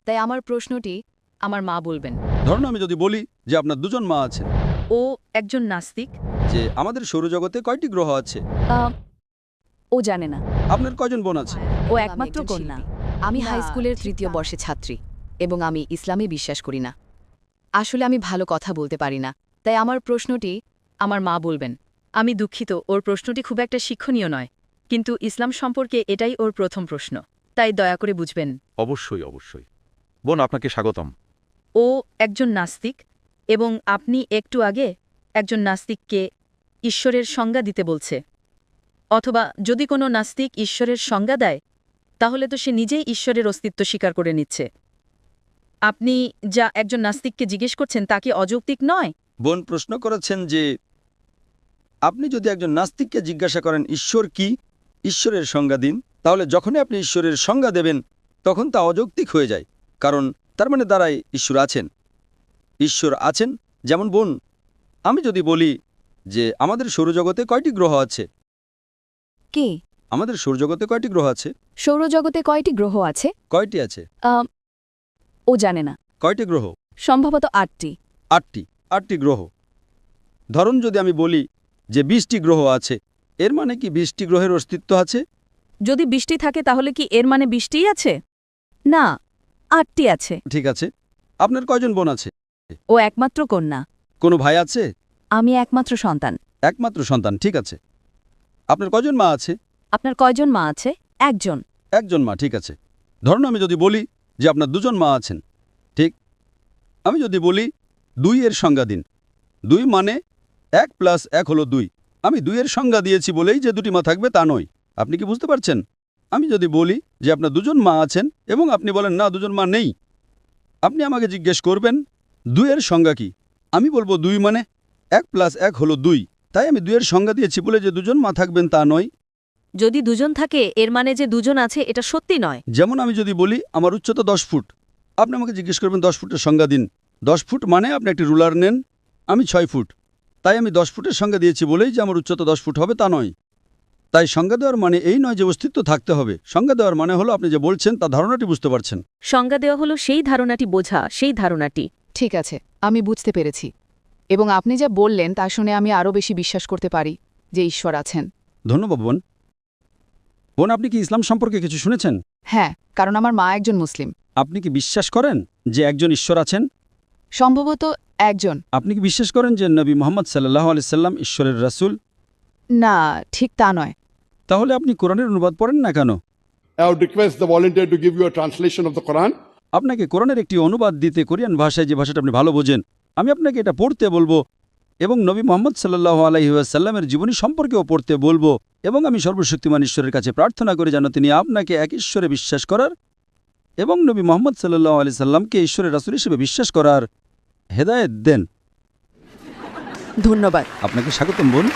তাই আমার প্রশ্নটি আমার মা বলবেন। ধরুন আমি যদি বলি যে আপনার দুজন মা আছেন, ও একজন নাস্তিক। যে আমাদের সৌরজগতে কয়টি গ্রহ আছে, ও জানে না। আপনার কয়জন বোন আছে? ও একমাত্র কন্যা। আমি হাই স্কুলের তৃতীয় বর্ষে ছাত্রী এবং আমি ইসলামে বিশ্বাস করি না। আসলে আমি ভালো কথা বলতে পারি না, তাই আমার প্রশ্নটি আমার মা বলবেন। আমি দুঃখিত, ওর প্রশ্নটি খুব একটা শিক্ষণীয় নয়, কিন্তু ইসলাম সম্পর্কে এটাই ওর প্রথম প্রশ্ন, তাই দয়া করে বুঝবেন। অবশ্যই অবশ্যই। বোন, আপনাকে স্বাগতম। ও একজন নাস্তিক এবং আপনি একটু আগে একজন নাস্তিককে ঈশ্বরের সংজ্ঞা দিতে বলছে। অথবা যদি কোনো নাস্তিক ঈশ্বরের সংজ্ঞা দেয় তাহলে তো সে নিজেই ঈশ্বরের অস্তিত্ব স্বীকার করে নিচ্ছে। আপনি যা একজন নাস্তিককে জিজ্ঞেস করছেন তা কি অযৌক্তিক নয়? বোন প্রশ্ন করেছেন যে আপনি যদি একজন নাস্তিককে জিজ্ঞাসা করেন ঈশ্বর কি, ঈশ্বরের সংজ্ঞা দিন, তাহলে যখনই আপনি ঈশ্বরের সংজ্ঞা দেবেন তখন তা অযৌক্তিক হয়ে যায়, কারণ তার মানে দাঁড়ায় ঈশ্বর আছেন। ঈশ্বর আছেন, যেমন বোন আমি যদি বলি যে আমাদের সৌরজগতে কয়টি গ্রহ আছে, কি? আমাদের সৌরজগতে কয়টি গ্রহ আছে? সৌরজগতে কয়টি গ্রহ আছে? কয়টি আছে? ও জানে না। কয়টি গ্রহ? সম্ভবত 8টি। 8টি গ্রহ। ধরুন যদি আমি বলি যে 20টি গ্রহ আছে, এর মানে কি 20টি গ্রহের অস্তিত্ব আছে? যদি 20টি থাকে তাহলে কি এর মানে 20টিই আছে? না, 8টি আছে। ঠিক আছে। আপনার কয়জন বোন আছে? ও একমাত্র কন্যা। কোনো ভাই আছে? আমি একমাত্র সন্তান। একমাত্র সন্তান, ঠিক আছে। আপনার কয়জন মা আছে? আপনার কয়জন মা আছে? একজন। একজন মা, ঠিক আছে। ধরুন আমি যদি বলি যে আপনার দুজন মা আছেন, ঠিক। আমি যদি বলি 2 এর সংজ্ঞা দিন, 2 মানে 1 + 1 হলো 2। আমি 2 এর সংজ্ঞা দিয়েছি বলেই যে দুটি মা থাকবে তা নয়। আপনি কি বুঝতে পারছেন? আমি যদি বলি যে আপনার দুজন মা আছেন এবং আপনি বলেন না দুজন মা নেই, আপনি আমাকে জিজ্ঞেস করবেন 2 এর সংজ্ঞা কি। আমি বলবো 2 মানে 1 + 1 হলো 2। তাই আমি 2 এর সংজ্ঞা দিয়েছি বলে যে দুজন মা থাকবেন তা নয়। যদি দুজন থাকে এর মানে যে দুজন আছে এটা সত্যি নয়। যেমন আমি যদি বলি আমার উচ্চতা 10 ফুট, আপনি আমাকে জিজ্ঞেস করবেন 10 ফুটের সংজ্ঞা দিন। 10 ফুট মানে আপনি একটি রুলার নেন, আমি 6 ফুট। তাই আমি 10 ফুটের সংজ্ঞা দিয়েছি বলেই যে আমার উচ্চতা 10 ফুট হবে তা নয়। তাই সংজ্ঞা দেওয়ার মানে এই নয় যে অস্তিত্ব থাকতে হবে। সংজ্ঞা দেওয়ার মানে হলো আপনি যে বলছেন তা ধারণাটি বুঝতে পারছেন। সংজ্ঞা দেওয়া হলো সেই ধারণাটি বোঝা, সেই ধারণাটি। ঠিক আছে, আমি বুঝতে পেরেছি। এবং আপনি যা বললেন তা শুনে আমি আরও বেশি বিশ্বাস করতে পারি যে ঈশ্বর আছেন। ধন্যবাদ বোন। বোন, আপনি কি ইসলাম সম্পর্কে কিছু শুনেছেন? হ্যাঁ, কারণ আমার মা একজন মুসলিম। আপনি কি বিশ্বাস করেন যে একজন ঈশ্বর আছেন? সম্ভবত একজন। আপনি কি বিশ্বাস করেন যে নবী মুহাম্মদ সাল্লাল্লাহু আলাইহি সাল্লাম ঈশ্বরের রাসূল? না, ঠিক তা নয়। তাহলে আপনি কোরআনের অনুবাদ পড়েন না কেন? I would request the volunteer to give you a translation of the Quran. আপনাকে কোরআনের একটি অনুবাদ দিতে, কোরিয়ান ভাষায়, যে ভাষাটা আপনি ভালো বোঝেন। আমি আপনাকে এটা পড়তে বলবো এবং নবী মুহাম্মদ সাল্লাল্লাহু আলাইহি ওয়াসাল্লামের জীবনী সম্পর্কেও পড়তে বলবো, এবং আমি সর্বশক্তিমান ঈশ্বরের কাছে প্রার্থনা করি যেন তিনি আপনাকে এক ঈশ্বরে বিশ্বাস করার এবং নবী মুহাম্মদ সাল্লাল্লাহু আলাইহি সাল্লামকে ঈশ্বরের রাসূল হিসেবে বিশ্বাস করার হেদায়েত দেন। ধন্যবাদ। আপনাকে স্বাগতম বোন।